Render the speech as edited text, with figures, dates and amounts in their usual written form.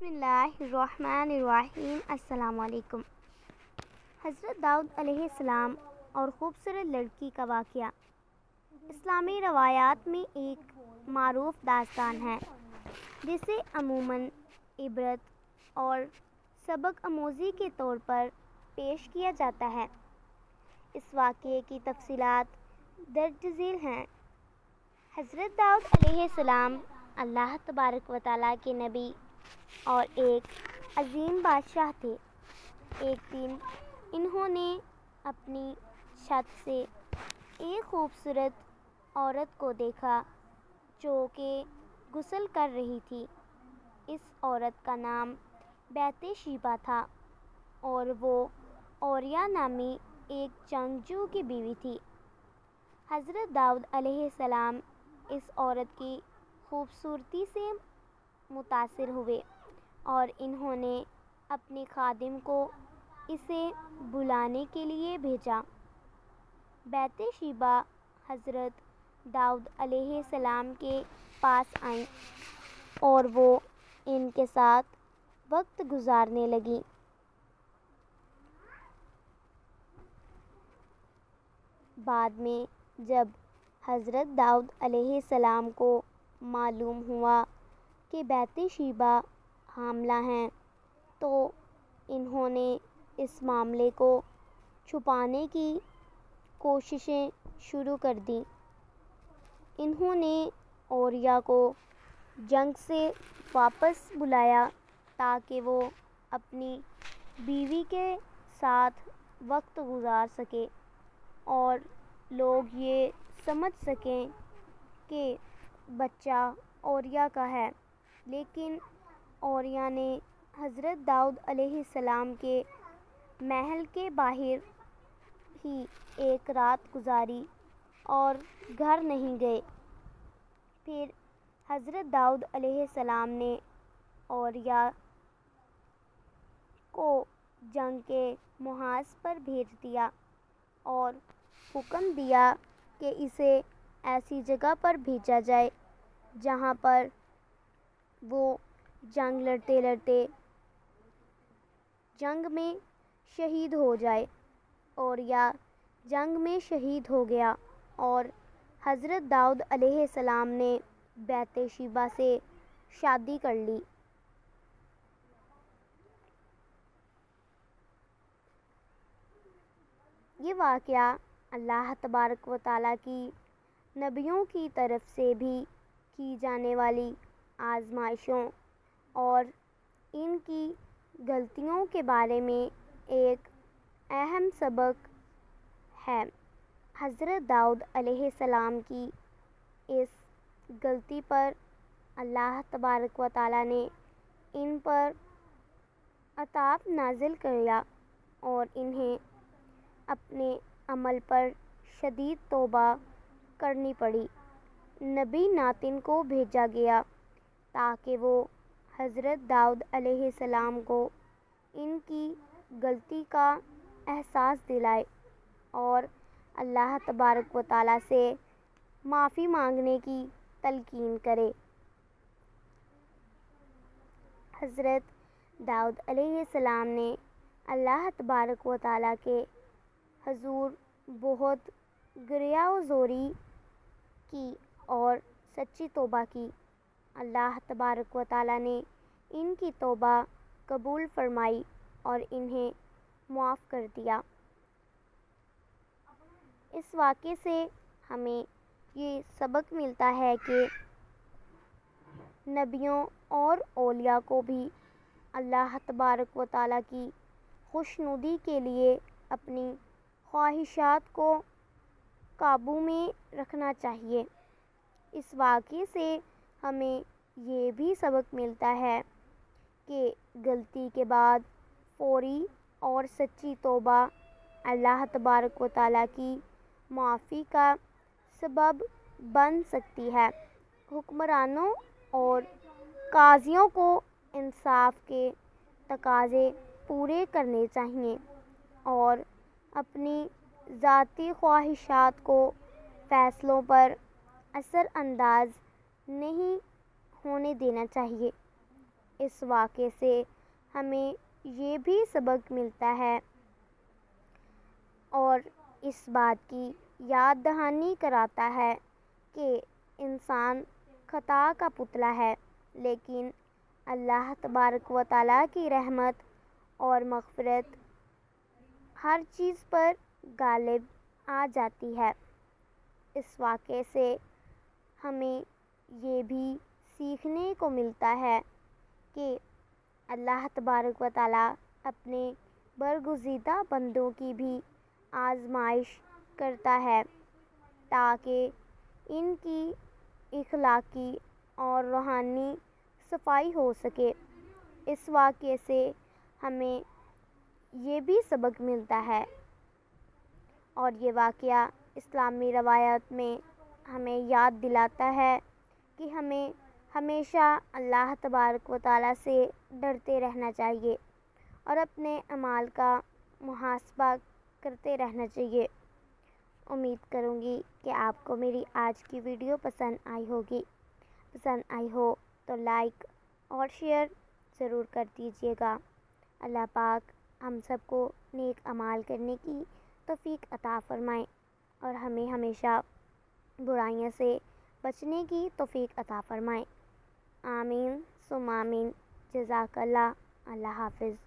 اللہ الرحمن الرحیم۔ السلام علیکم۔ حضرت داؤد علیہ السلام اور خوبصورت لڑکی کا واقعہ اسلامی روایات میں ایک معروف داستان ہے جسے عموماً عبرت اور سبق آموزی کے طور پر پیش کیا جاتا ہے۔ اس واقعے کی تفصیلات درج ذیل ہیں۔ حضرت داؤد علیہ السلام اللہ تبارک و تعالیٰ کے نبی اور ایک عظیم بادشاہ تھے۔ ایک دن انہوں نے اپنی چھت سے ایک خوبصورت عورت کو دیکھا جو کہ غسل کر رہی تھی۔ اس عورت کا نام بیت شیبہ تھا اور وہ اوریہ نامی ایک جنگجو کی بیوی تھی۔ حضرت داؤد علیہ السلام اس عورت کی خوبصورتی سے متاثر ہوئے اور انہوں نے اپنے خادم کو اسے بلانے کے لیے بھیجا۔ بیت شیبہ حضرت داؤد علیہ السلام کے پاس آئیں اور وہ ان کے ساتھ وقت گزارنے لگیں۔ بعد میں جب حضرت داؤد علیہ السلام کو معلوم ہوا کہ بیت شیبہ حاملہ ہیں تو انہوں نے اس معاملے کو چھپانے کی کوششیں شروع کر دیں۔ انہوں نے اوریہ کو جنگ سے واپس بلایا تاکہ وہ اپنی بیوی کے ساتھ وقت گزار سکے اور لوگ یہ سمجھ سکیں کہ بچہ اوریہ کا ہے۔ لیکن اوریہ نے حضرت داؤد علیہ السلام کے محل کے باہر ہی ایک رات گزاری اور گھر نہیں گئے۔ پھر حضرت داؤد علیہ السلام نے اوریہ کو جنگ کے محاذ پر بھیج دیا اور حکم دیا کہ اسے ایسی جگہ پر بھیجا جائے جہاں پر وہ جنگ لڑتے لڑتے جنگ میں شہید ہو جائے۔ اوریہ جنگ میں شہید ہو گیا اور حضرت داؤد علیہ السلام نے بیت شیبہ سے شادی کر لی۔ یہ واقعہ اللہ تبارک و تعالیٰ کی نبیوں کی طرف سے بھی کی جانے والی آزمائشوں اور ان کی غلطیوں کے بارے میں ایک اہم سبق ہے۔ حضرت داؤد علیہ السلام کی اس غلطی پر اللہ تبارک و تعالیٰ نے ان پر عذاب نازل کیا اور انہیں اپنے عمل پر شدید توبہ کرنی پڑی۔ نبی ناتن کو بھیجا گیا تاکہ وہ حضرت داؤد علیہ السلام کو ان کی غلطی کا احساس دلائے اور اللہ تبارک و تعالیٰ سے معافی مانگنے کی تلقین کرے۔ حضرت داؤد علیہ السلام نے اللہ تبارک و تعالیٰ کے حضور بہت گریہ و زوری کی اور سچی توبہ کی۔ اللہ تبارک و تعالیٰ نے ان کی توبہ قبول فرمائی اور انہیں معاف کر دیا۔ اس واقعے سے ہمیں یہ سبق ملتا ہے کہ نبیوں اور اولیاء کو بھی اللہ تبارک و تعالیٰ کی خوشنودی کے لیے اپنی خواہشات کو قابو میں رکھنا چاہیے۔ اس واقعے سے ہمیں یہ بھی سبق ملتا ہے کہ غلطی کے بعد فوری اور سچی توبہ اللہ تبارک و تعالیٰ کی معافی کا سبب بن سکتی ہے۔ حکمرانوں اور قاضیوں کو انصاف کے تقاضے پورے کرنے چاہئیں اور اپنی ذاتی خواہشات کو فیصلوں پر اثر انداز نہیں ہونے دینا چاہیے۔ اس واقعے سے ہمیں یہ بھی سبق ملتا ہے اور اس بات کی یاد دہانی کراتا ہے کہ انسان خطا کا پتلا ہے، لیکن اللہ تبارک و تعالیٰ کی رحمت اور مغفرت ہر چیز پر غالب آ جاتی ہے۔ اس واقعے سے ہمیں یہ بھی سیکھنے کو ملتا ہے کہ اللہ تبارک و تعالیٰ اپنے برگزیدہ بندوں کی بھی آزمائش کرتا ہے تاکہ ان کی اخلاقی اور روحانی صفائی ہو سکے۔ اس واقعے سے ہمیں یہ بھی سبق ملتا ہے اور یہ واقعہ اسلامی روایات میں ہمیں یاد دلاتا ہے کہ ہمیں ہمیشہ اللہ تبارک و تعالیٰ سے ڈرتے رہنا چاہیے اور اپنے اعمال کا محاسبہ کرتے رہنا چاہیے۔ امید کروں گی کہ آپ کو میری آج کی ویڈیو پسند آئی ہوگی۔ پسند آئی ہو تو لائک اور شیئر ضرور کر دیجیے گا۔ اللہ پاک ہم سب کو نیک اعمال کرنے کی توفیق عطا فرمائے اور ہمیں ہمیشہ برائیوں سے بچنے کی توفیق عطا فرمائے۔ آمین ثم آمین۔ جزاک اللہ۔ اللہ حافظ۔